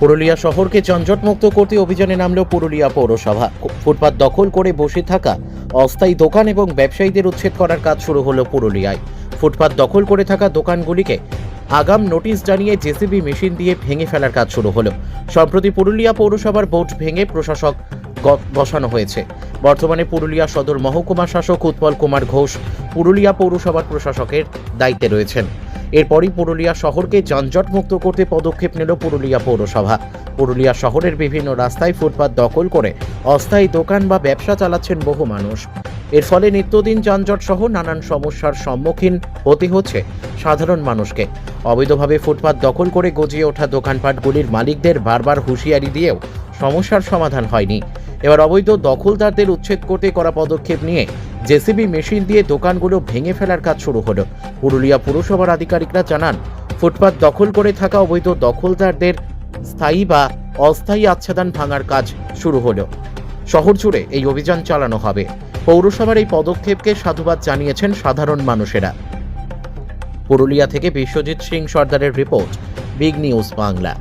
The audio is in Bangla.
পুরুলিয়া শহরকে যানজটমুক্ত করতে অভিযানে নামল পুরুলিয়া পৌরসভা। ফুটপাত দখল করে বসে থাকা অস্থায়ী দোকান এবং ব্যবসায়ীদের উচ্ছেদ করার কাজ শুরু হলো পুরুলিয়ায়। ফুটপাত দখল করে থাকা দোকানগুলিকে আগাম নোটিশ জানিয়ে জেসিবি মেশিন দিয়ে ভেঙে ফেলার কাজ শুরু হলো। সম্প্রতি পুরুলিয়া পৌরসভার বোর্ড ভেঙে প্রশাসক বসানো হয়েছে। বর্তমানে পুরুলিয়া সদর মহকুমা শাসক উৎপল কুমার ঘোষ পুরুলিয়া পৌরসভার প্রশাসকের দায়িত্বে রয়েছেন। এরপরই পুরুলিয়া শহরকে যানজটমুক্ত করতে পদক্ষেপ নিল পুরুলিয়া পৌরসভা। পুরুলিয়া শহরের বিভিন্ন রাস্তায় ফুটপাত দখল করে অস্থায়ী দোকান বা ব্যবসা চালাচ্ছেন বহু মানুষ। এর ফলে নিত্যদিন যানজট সহ নানান সমস্যার সম্মুখীন হতে হচ্ছে সাধারণ মানুষকে। অবৈধভাবে ফুটপাত দখল করে গজিয়ে ওঠা দোকানপাটগুলির মালিকদের বারবার হুঁশিয়ারি দিয়েও সমস্যার সমাধান হয়নি। এবার অবৈধ দখলদারদের উচ্ছেদ করতে করা পদক্ষেপ নিয়ে জেসিবি মেশিন দিয়ে দোকানগুলো ভেঙে ফেলার কাজ শুরু হলো। পুরুলিয়া পুরসভার আধিকারিকরা জানান, ফুটপাত দখল করে থাকা অবৈধ দখলদারদের স্থায়ী বা অস্থায়ী আচ্ছাদন ভাঙার কাজ শুরু হলো। শহর জুড়ে এই অভিযান চালানো হবে। পৌরসভার এই পদক্ষেপকে সাধুবাদ জানিয়েছেন সাধারণ মানুষেরা। পুরুলিয়া থেকে বিশ্বজিৎ সিং সর্দারের রিপোর্ট, বিগ নিউজ বাংলা।